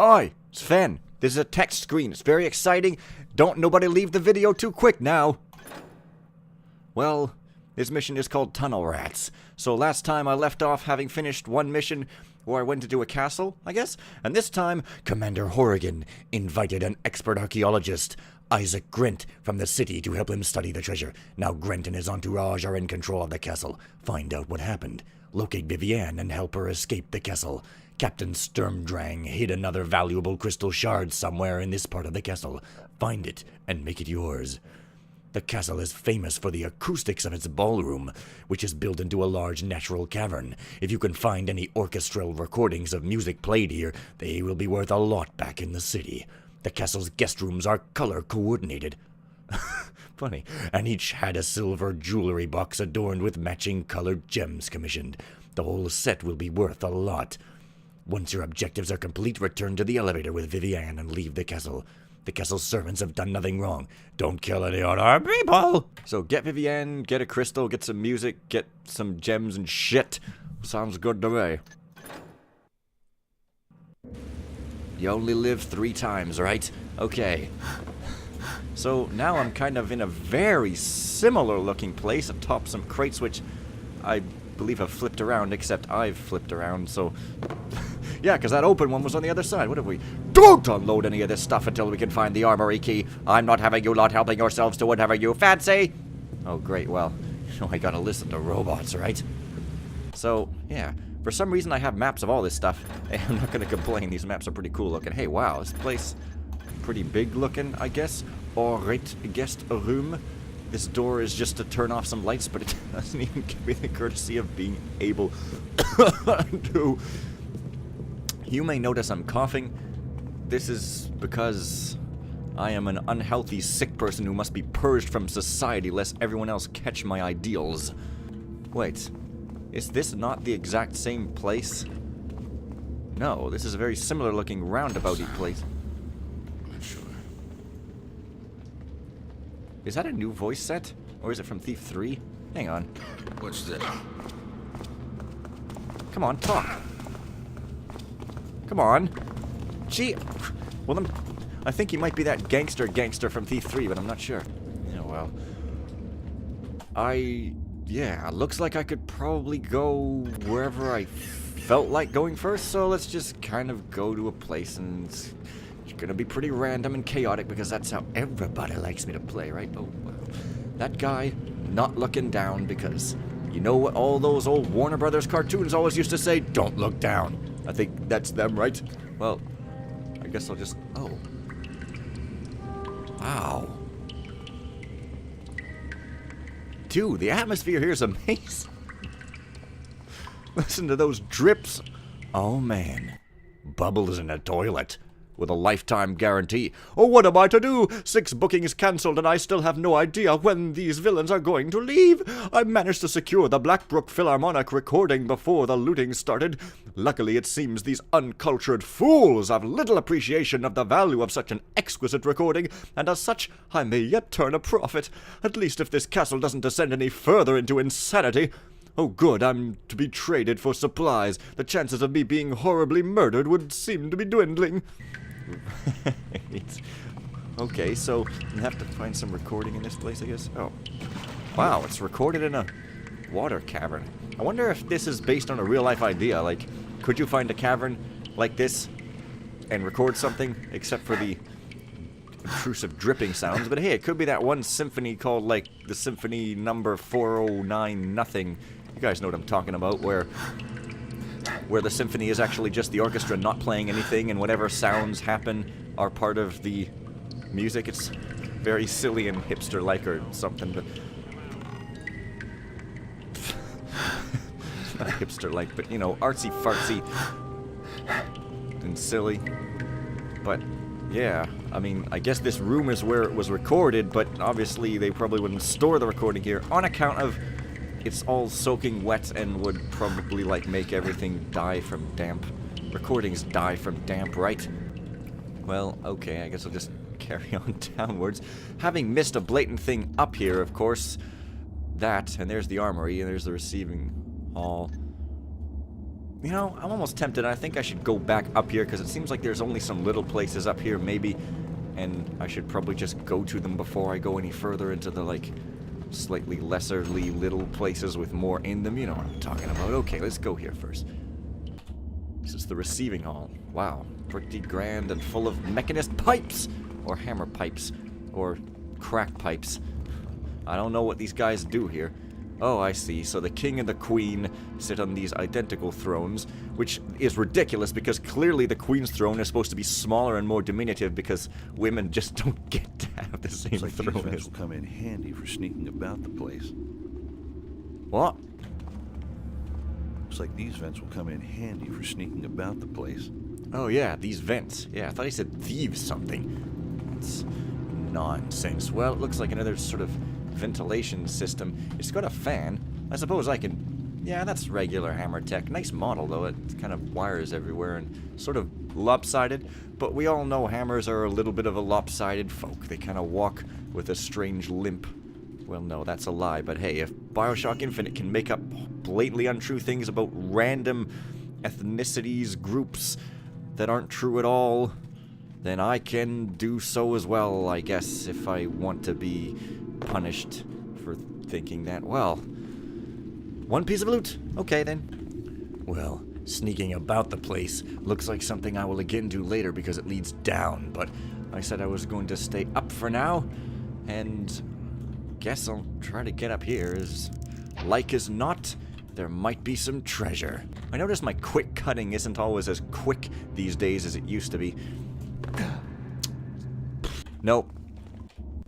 Oi, it's Fen. This is a text screen. It's very exciting. Don't nobody leave the video too quick now. Well, this mission is called Tunnel Rats. So last time I left off having finished one mission where I went into a castle, I guess? And this time, Commander Horrigan invited an expert archaeologist, Isaac Grent, from the city to help him study the treasure. Now Grent and his entourage are in control of the castle. Find out what happened. Locate Vivienne and help her escape the castle. Captain Sturmdrang hid another valuable crystal shard somewhere in this part of the castle. Find it and make it yours. The castle is famous for the acoustics of its ballroom, which is built into a large natural cavern. If you can find any orchestral recordings of music played here, they will be worth a lot back in the city. The castle's guest rooms are color-coordinated. Funny. And each had a silver jewelry box adorned with matching colored gems commissioned. The whole set will be worth a lot. Once your objectives are complete, return to the elevator with Vivienne and leave the castle. The castle's servants have done nothing wrong. Don't kill any other people! So get Vivienne, get a crystal, get some music, get some gems and shit. Sounds good to me. You only live 3 times, right? Okay. So now I'm kind of in a very similar looking place atop some crates which I believe have flipped around, except I've flipped around, so... Yeah, because that open one was on the other side. What have we... Don't unload any of this stuff until we can find the armory key. I'm not having you lot helping yourselves to whatever you fancy. Oh, great. Well, you know, I gotta listen to robots, right? So, yeah. For some reason, I have maps of all this stuff. And I'm not gonna complain. These maps are pretty cool looking. Hey, wow. This place... pretty big looking, I guess. Alright, guest room. This door is just to turn off some lights, but it doesn't even give me the courtesy of being able to... You may notice I'm coughing. This is because I am an unhealthy, sick person who must be purged from society lest everyone else catch my ideals. Wait, is this not the exact same place? No, this is a very similar looking roundabout-y place. Is that a new voice set? Or is it from Thief 3? Hang on. What's that? Come on, talk. Come on. Gee. Well, I think he might be that gangster from Thief 3, but I'm not sure. Yeah, well. Yeah, looks like I could probably go wherever I felt like going first, so let's just kind of go to a place and... It's gonna be pretty random and chaotic because that's how everybody likes me to play, right? Oh, well. That guy not looking down because you know what all those old Warner Brothers cartoons always used to say? Don't look down. I think that's them, right? Well, I guess I'll just... Oh. Wow. Dude, the atmosphere here is amazing. Listen to those drips. Oh, man. Bubbles in a toilet. With a lifetime guarantee. Oh, what am I to do? 6 bookings cancelled and I still have no idea when these villains are going to leave. I managed to secure the Blackbrook Philharmonic recording before the looting started. Luckily, it seems these uncultured fools have little appreciation of the value of such an exquisite recording, and as such, I may yet turn a profit. At least if this castle doesn't descend any further into insanity. Oh good, I'm to be traded for supplies. The chances of me being horribly murdered would seem to be dwindling. Okay, so you have to find some recording in this place, I guess. Oh. Wow, it's recorded in a water cavern. I wonder if this is based on a real-life idea. Like, could you find a cavern like this and record something, except for the intrusive dripping sounds? But hey, it could be that one symphony called, like, the Symphony number 409 nothing. You guys know what I'm talking about, where the symphony is actually just the orchestra not playing anything, and whatever sounds happen are part of the music. It's very silly and hipster-like or something, but... Not hipster-like, but, you know, artsy-fartsy and silly. But, yeah, I mean, I guess this room is where it was recorded, but obviously they probably wouldn't store the recording here on account of it's all soaking wet and would probably, like, make everything die from damp. Recordings die from damp, right? Well, okay, I guess I'll just carry on downwards. Having missed a blatant thing up here, of course. That, and there's the armory, and there's the receiving hall. You know, I'm almost tempted. I think I should go back up here because it seems like there's only some little places up here, maybe. And I should probably just go to them before I go any further into the, like, slightly lesserly little places with more in them. You know what I'm talking about. Okay, let's go here first. This is the receiving hall. Wow. Pretty grand and full of mechanist pipes! Or hammer pipes. Or crack pipes. I don't know what these guys do here. Oh, I see. So the king and the queen sit on these identical thrones, which is ridiculous because clearly the queen's throne is supposed to be smaller and more diminutive because women just don't get to have the same Looks like throne. these vents will come in handy for sneaking about the place. What? Looks like these vents will come in handy for sneaking about the place. Oh yeah, these vents. Yeah, I thought he said thieves something. It's nonsense. Well, it looks like another sort of ventilation system. It's got a fan. I suppose I can... Yeah, that's regular hammer tech. Nice model, though. It kind of wires everywhere and sort of lopsided. But we all know hammers are a little bit of a lopsided folk. They kind of walk with a strange limp. Well, no, that's a lie. But hey, if Bioshock Infinite can make up blatantly untrue things about random ethnicities, groups that aren't true at all, then I can do so as well, I guess, if I want to be punished for thinking that. Well, one piece of loot. Okay, then. Well, sneaking about the place looks like something I will again do later because it leads down, but I said I was going to stay up for now, and guess I'll try to get up here. As like as not, there might be some treasure. I noticed my quick cutting isn't always as quick these days as it used to be. Nope.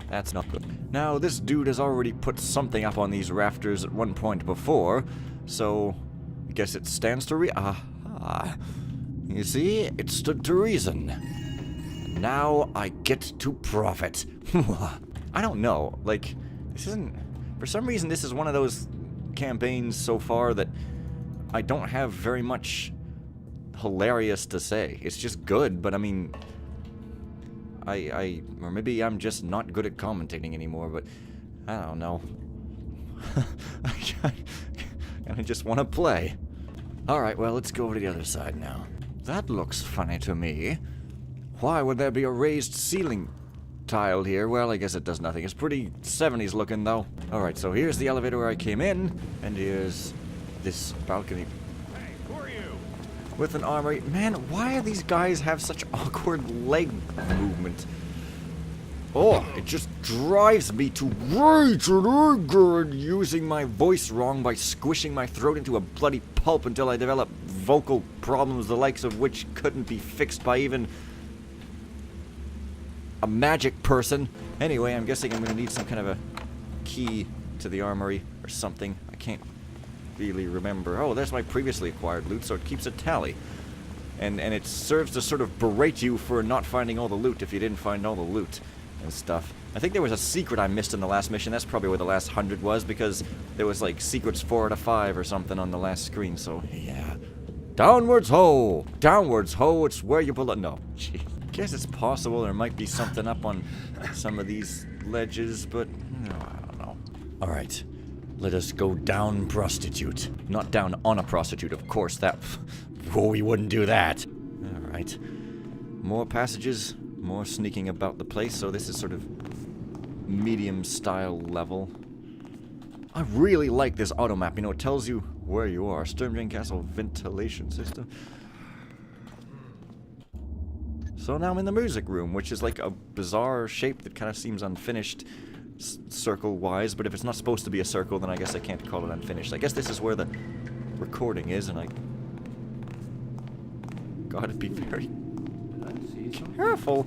That's not good. Now, this dude has already put something up on these rafters at one point before, so I guess it stands to aha. You see, it stood to reason. Now I get to profit. I don't know, like, this isn't... For some reason, this is one of those campaigns so far that I don't have very much hilarious to say. It's just good, but I mean... or maybe I'm just not good at commentating anymore, but I don't know. I just want to play. Alright, well, let's go over to the other side now. That looks funny to me. Why would there be a raised ceiling tile here? Well, I guess it does nothing. It's pretty 70s looking, though. Alright, so here's the elevator where I came in, and here's this balcony. Hey, who are you? With an armory. Man, why do these guys have such awkward leg movement? Oh, it just drives me to rage and anger and using my voice wrong by squishing my throat into a bloody pulp until I develop vocal problems the likes of which couldn't be fixed by even a magic person. Anyway, I'm guessing I'm going to need some kind of a key to the armory or something. I can't really remember. Oh, there's my previously acquired loot, so it keeps a tally. And it serves to sort of berate you for not finding all the loot if you didn't find all the loot and stuff. I think there was a secret I missed in the last mission. That's probably where the last 100 was, because there was like secrets 4 out of 5 or something on the last screen, so yeah. Downwards ho! Downwards ho, it's where you belong. No, gee. Guess it's possible there might be something up on some of these ledges, but no, I don't know. Alright. Let us go down, prostitute. Not down on a prostitute, of course. That... Oh, we wouldn't do that. Alright. More passages, more sneaking about the place, so this is sort of medium style level. I really like this auto map. You know, it tells you where you are. Sturmdrang Castle ventilation system. So now I'm in the music room, which is like a bizarre shape that kind of seems unfinished circle-wise, but if it's not supposed to be a circle, then I guess I can't call it unfinished. I guess this is where the recording is, and I gotta be very careful,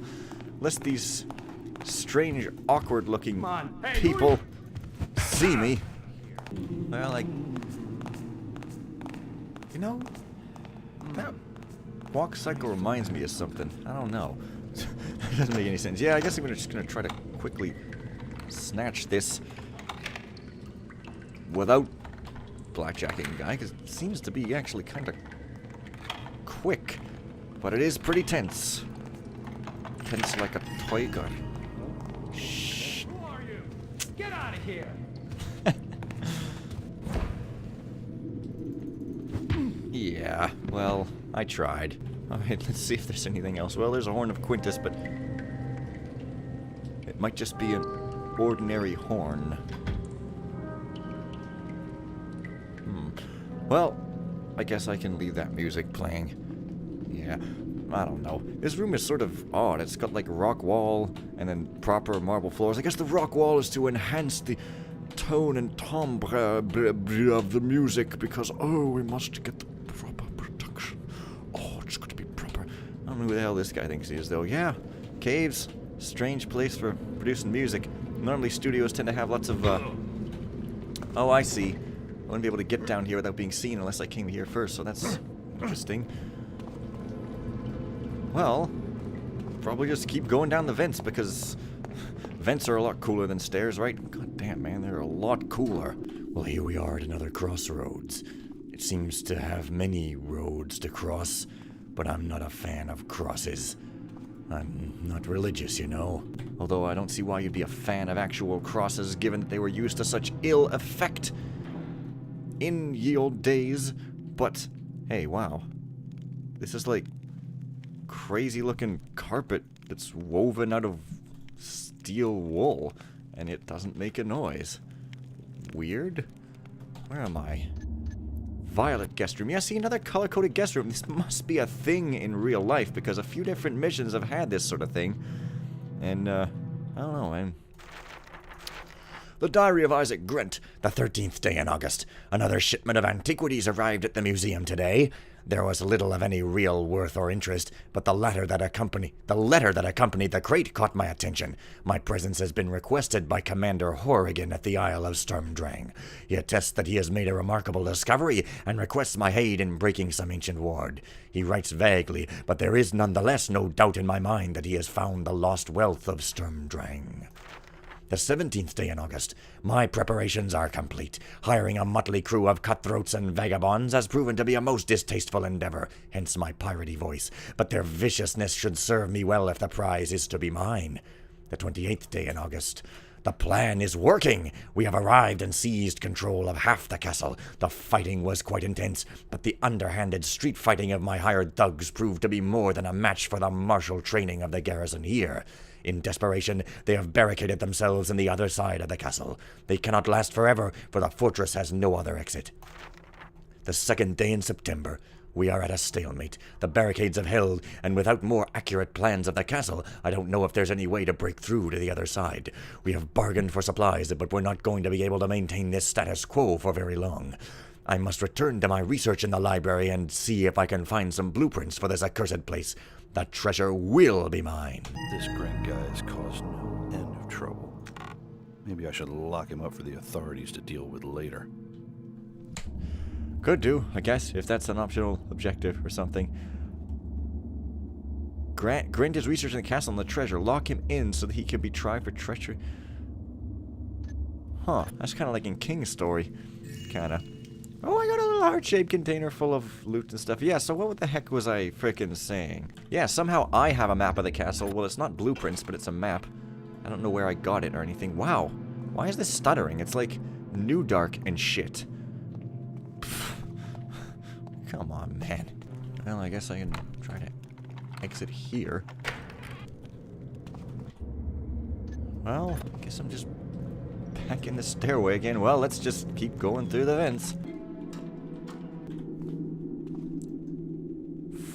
lest these strange, awkward-looking people see me. Well, like, you know, that walk cycle reminds me of something. I don't know. It doesn't make any sense. Yeah, I guess I'm just gonna try to quickly snatch this without blackjacking a guy, because it seems to be actually kind of quick, but it is pretty tense. Tense like a toy gun. Shh. Who are you? Get out of here! Yeah. Well, I tried. Alright, let's see if there's anything else. Well, there's a horn of Quintus, but it might just be an ordinary horn. Well, I guess I can leave that music playing. Yeah, I don't know. This room is sort of odd. It's got like rock wall and then proper marble floors. I guess the rock wall is to enhance the tone and timbre of the music because, oh, we must get the proper production. Oh, it's got to be proper. I don't know who the hell this guy thinks he is, though. Yeah, caves. Strange place for producing music. Normally studios tend to have lots of, Oh, I see. I wouldn't be able to get down here without being seen unless I came here first, so that's interesting. Well, probably just keep going down the vents because vents are a lot cooler than stairs, right? God damn, man, they're a lot cooler. Well, here we are at another crossroads. It seems to have many roads to cross, but I'm not a fan of crosses. I'm not religious, you know. Although I don't see why you'd be a fan of actual crosses given that they were used to such ill effect in ye old days. But, hey, wow. This is like crazy looking carpet that's woven out of steel wool, and it doesn't make a noise. Weird. Where am I? Violet guest room. Yeah, see, another color-coded guest room. This must be a thing in real life, because a few different missions have had this sort of thing. And, I don't know, man. The Diary of Isaac Grent, the 13th day in August. Another shipment of antiquities arrived at the museum today. There was little of any real worth or interest, but the letter that accompanied the crate caught my attention. My presence has been requested by Commander Horrigan at the Isle of Sturmdrang. He attests that he has made a remarkable discovery and requests my aid in breaking some ancient ward. He writes vaguely, but there is nonetheless no doubt in my mind that he has found the lost wealth of Sturmdrang. The 17th day in August. My preparations are complete. Hiring a motley crew of cutthroats and vagabonds has proven to be a most distasteful endeavor, hence my piratey voice, but their viciousness should serve me well if the prize is to be mine. The 28th day in August. The plan is working! We have arrived and seized control of half the castle. The fighting was quite intense, but the underhanded street fighting of my hired thugs proved to be more than a match for the martial training of the garrison here. In desperation, they have barricaded themselves in the other side of the castle. They cannot last forever, for the fortress has no other exit. The 2nd day in September. We are at a stalemate. The barricades have held, and without more accurate plans of the castle, I don't know if there's any way to break through to the other side. We have bargained for supplies, but we're not going to be able to maintain this status quo for very long. I must return to my research in the library and see if I can find some blueprints for this accursed place. The treasure will be mine. This Grent guy has caused no end of trouble. Maybe I should lock him up for the authorities to deal with later. Could do, I guess, if that's an optional objective or something. Grant is researching the castle and the treasure. Lock him in so that he can be tried for treachery. Huh, that's kind of like in King's Story. Kinda. Oh, I got a little heart-shaped container full of loot and stuff. Yeah, so what the heck was I frickin' saying? Yeah, somehow I have a map of the castle. Well, it's not blueprints, but it's a map. I don't know where I got it or anything. Wow. Why is this stuttering? It's like New Dark and shit. Come on, man. Well, I guess I can try to exit here. Well, I guess I'm just back in the stairway again. Well, let's just keep going through the vents.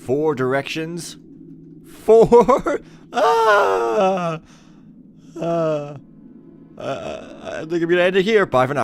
4 directions. 4? I think I'm gonna end it here. Bye for now.